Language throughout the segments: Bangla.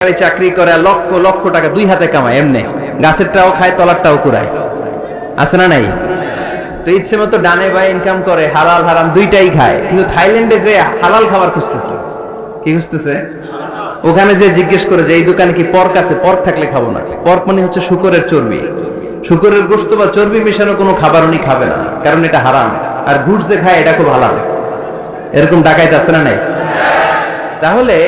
চাকরি করে লক্ষ লক্ষ টাকা দুই হাতে কামায়, এমনি গাছেরটাও খায় তলারটাও কুড়ায়, আছে না নাই? তো ইচ্ছে মতো ডানে বাই ইনকাম করে, হালাল হারাম দুইটাই খায়, কিন্তু থাইল্যান্ডে যে হালাল খাবার খুঁজতেছে। কি খুঁজতেছে? ওখানে যে জিজ্ঞেস করে যে এই দোকানে কি পর্ক আছে, পর্ক থাকলে খাবো না। পর্ক মানে হচ্ছে শুকরের চর্বি, শুকরের গোশত বা চর্বি মেশানো কোনো খাবার উনি খাবে না, কারণ এটা হারাম। আর গুড় যে খায় এটা খুব হালাল। এরকম ডাকাইত আছে না নাই? তাহলে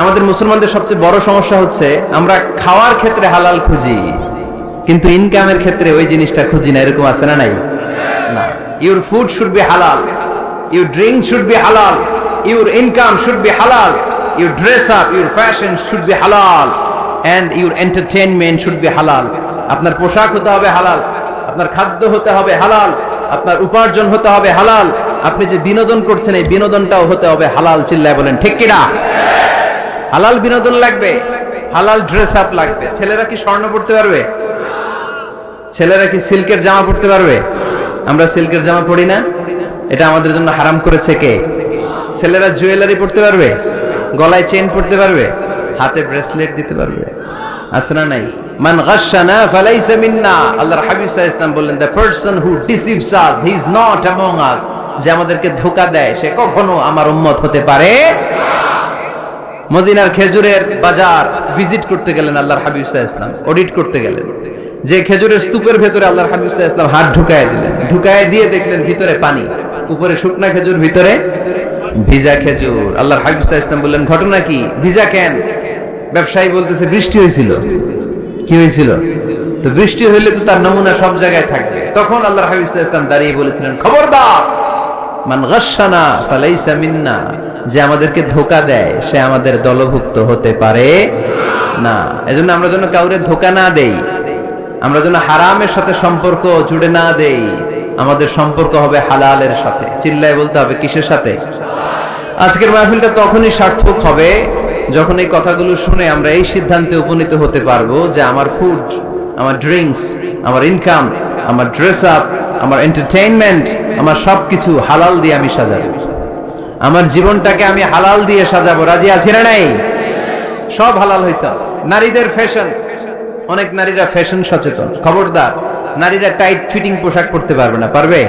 আমাদের মুসলমানদের সবচেয়ে বড় সমস্যা হচ্ছে আমরা খাওয়ার ক্ষেত্রে হালাল খুঁজি, কিন্তু ইনকামের ক্ষেত্রে ওই জিনিসটা খুঁজি না। এরকম আছে না নাই? না। Your food should be halal, your drinks should be halal, your income should be halal, your dress up, your fashion should be halal, and your entertainment should be halal. আপনার পোশাক হতে হবে হালাল, আপনার খাদ্য হতে হবে হালাল, আপনার উপার্জন হতে হবে হালাল, আপনি যে বিনোদন করছেন এই বিনোদনটাও হতে হবে হালাল। চিল্লায় বলেন ঠিক কিনা? হালাল বিনোদন লাগবে, হালাল ড্রেস আপ লাগবে। ছেলেরা কি স্বর্ণ পড়তে পারবে? ছেলেরা কি সিল্কের জামা পড়তে পারবে? আমরা সিল্কের জামা পড়ি না, এটা আমাদের জন্য হারাম করেছে কে? ছেলেরা জুয়েলারি পড়তে পারবে? গলায় চেন পড়তে পারবে? হাতে ব্রেসলেট দিতে পারবে? আছে না নাই? মান গাশশানা ফালাইসা মিন্না। আল্লাহর হাবিব সাল্লাল্লাহু আলাইহি ওয়াসাল্লাম বললেন, the person who deceives us he is not among আস। যে আমাদেরকে ধোঁকা দেয় সে কখনো আমার উম্মত হতে পারে না। মদিনার খেজুরের বাজার ভিজিট করতে গেলেন আল্লাহর হাবিব সাল্লাল্লাহু আলাইহি ওয়াসাল্লাম, অডিট করতে গেলেন। যে খেজুরের স্তূপের ভেতরে আল্লাহর হাবিব সাল্লাল্লাহু আলাইহি ওয়াসাল্লাম হাত ঢুকায় দিলেন, ঢুকায় দিয়ে দেখলেন ভিতরে পানি, উপরে শুকনা খেজুর, ভিতরে ভিজা খেজুর। আল্লাহর হাবিব সাল্লাল্লাহু আলাইহি ওয়াসাল্লাম বললেন, ঘটনা কি? ভিজা কেন? ব্যবসায়ী বলতেছে বৃষ্টি হয়েছিল। কি হয়েছিল? তো বৃষ্টি হইলে তো তার নমুনা সব জায়গায় থাকবে। তখন আল্লাহর হাবিব সাল্লাল্লাহু আলাইহি ওয়াসাল্লাম দাঁড়িয়ে বলেছিলেন, খবরদার, মান গাশশানা ফালাইসা মিন্না। যে আমাদেরকে ধোঁকা দেয় সে আমাদের দলভুক্ত হতে পারে না। এজন্য আমরা যেন কাউরে ধোঁকা না দেই, আমরা যেন হারামের সাথে সম্পর্ক জুড়ে না দেই। আমাদের সম্পর্ক হবে হালালের সাথে। চিল্লায় বলতে হবে কিসের সাথে? আজকের মাহফিলটা তখনই সার্থক হবে যখন এই কথাগুলো শুনে আমরা এই সিদ্ধান্তে উপনীত হতে পারবো যে আমার ফুড, আমার ড্রিঙ্কস, আমার ইনকাম, আমার ড্রেস আপ, আমার এন্টারটেইনমেন্ট, আমার সবকিছু হালাল দিয়ে আমি সাজাবো। আমার জীবনটাকে আমি হালাল দিয়ে সাজাবো। রাজি আছি না নাই? সব হালাল হইতে হবে। নারীদের ফ্যাশন, অনেক নারীরা ফ্যাশন সচেতন। খবরদার, নারীরা টাইট ফিটিং পোশাক পরতে পারবে না। পারবে?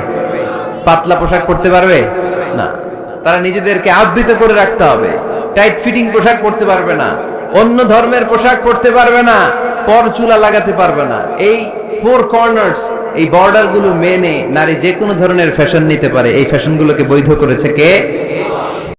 পাতলা পোশাক পরতে পারবে না। তারা নিজেদেরকে আবৃত করে রাখতে হবে। টাইট ফিটিং পোশাক পরতে পারবে না, অন্য ধর্মের পোশাক পরতে পারবে না, পর চুলা লাগাতে পারবে না। এই ফোর কর্নার্স, এই বর্ডার গুলো মেনে নারী যে কোনো ধরনের ফ্যাশন নিতে পারে। এই ফ্যাশন গুলোকে বৈধ করেছে কে?